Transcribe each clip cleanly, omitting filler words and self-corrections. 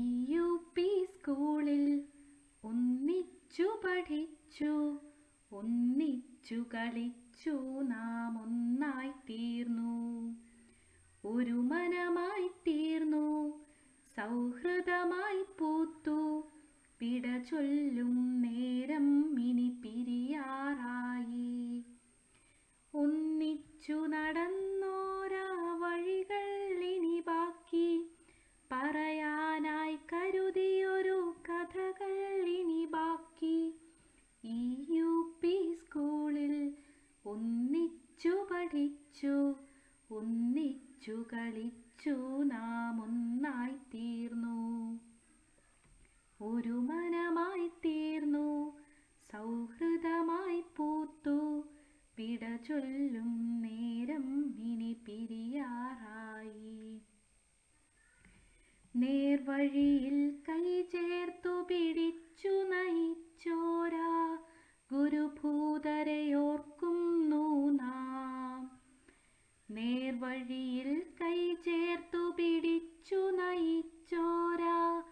UP. സ്കൂളിൽ ഒന്നിച്ചു പഠിച്ചു, ഒന്നിച്ചു കളിച്ചു, നാം ഒന്നായി തീർന്നു. ഒരു മനമായി തീർന്നു, സൗഹൃദമായി പൂത്തു. വിട ചൊല്ലും നേരം ഇനി പിരിയാറായി. ഒന്നിച്ചു നടന്നോരാ വഴികൾ ഇനി ബാക്കി, പറയാനായി കരുതിയൊരു കഥകൾ ഇനി ബാക്കി. ഈ യു.പി. സ്കൂളിൽ ഒന്നിച്ചു പഠിച്ചു, ഒന്നിച്ചു കളിച്ചു, നാം ഒന്നായി തീർന്നു. ഒരു മനമായി തീർന്നു, സൗഹൃദമായി പൂത്തു. വിട ചൊല്ലും നേരം ഇനി പിരിയാറായി. നേർവഴിയിൽ കൈ ചേർത്തു പിടിച്ചു നയിച്ചോരാ ഗുരുഭൂതരെയോർക്കുന്നു നാം. നേർവഴിയിൽ കൈ ചേർത്തു പിടിച്ചു നയിച്ചോരാ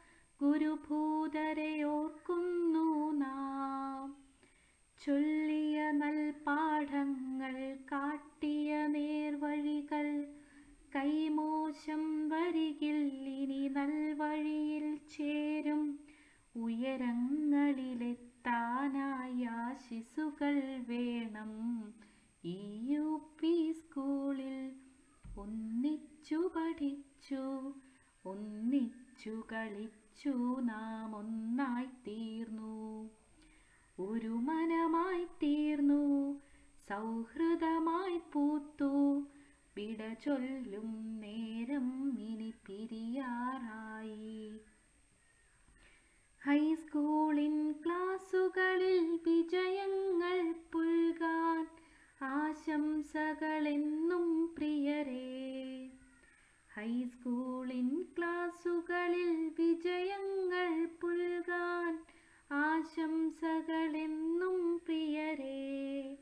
ഗുരുഭൂതരെയോർക്കുന്നു നാം. ചൊല്ലിയ നൽപാഠങ്ങൾ, കാട്ടിയ നേർവഴികൾ, കൈമോശം വരികിൽ ഇനി നൽവഴിയിൽ ചേരും. ഉയരങ്ങളിലെത്താനായി ആശിസുകൾ വേണം. ഈ യു.പി. സ്കൂളിൽ ഒന്നിച്ചു പഠിച്ചു, ഒന്നിച്ചു കളിച്ചു, നാം ഒന്നായി തീർന്നു. ഒരു മനമായി തീർന്നു, സൗഹൃദമായി പൂത്തു. വിട ചൊല്ലും നേരം ഇനി പിരിയാറായി. ഹൈസ്കൂളിൻ ക്ലാസുകളിൽ വിജയങ്ങൾ പുൽകാൻ ആശംസകളെന്നും പ്രിയരേ. ഹൈസ്കൂളിൻ ക്ലാസുകളിൽ വിജയങ്ങൾ പുൽകാൻ ആശംസകളെന്നും പ്രിയരേ.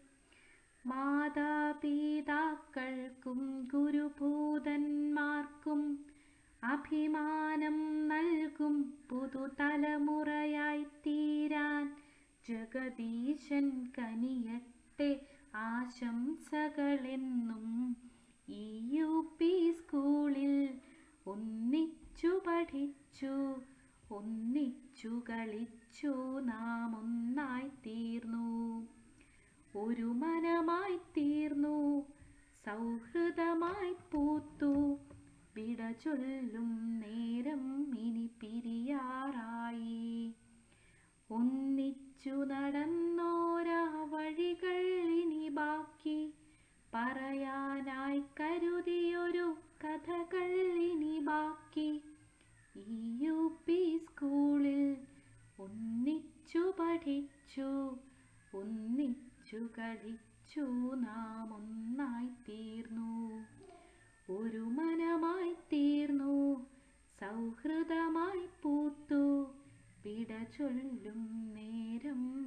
മാതാപിതാക്കൾക്കും ഗുരുഭൂതന്മാർക്കും അഭിമാനം നൽകും പുതുതലമുറയായി തീരാൻ ജഗദീശൻ കനിയട്ടെ ആശംസകളെന്നും. ഈ യു.പി. സ്കൂളിൽ ഒന്നിച്ചു പഠിച്ചു, ഒന്നിച്ചു കളിച്ചു, നാം ഒന്നായി തീർന്നു. ഒരു മനമായി തീർന്നു, സൗഹൃദമായി പൂത്തു. വിട ചൊല്ലും നേരം ഇനി പിരിയാറായി. ഒന്നിച്ചു നടന്നോരാ വഴികൾ ഇനി ബാക്കി, പറയാനായി കരുതിയൊരു കഥകൾ ഇനി ബാക്കി. ഈ യു.പി. സ്കൂളിൽ ഒന്നിച്ചു പഠിച്ചു, ഒന്നിച്ചു കളിച്ചു, നാം ഒന്നായി തീർന്നു. ഒരു മനമായി തീർന്നു, സൗഹൃദമായി പൂത്തു. വിട ചൊല്ലും നേരം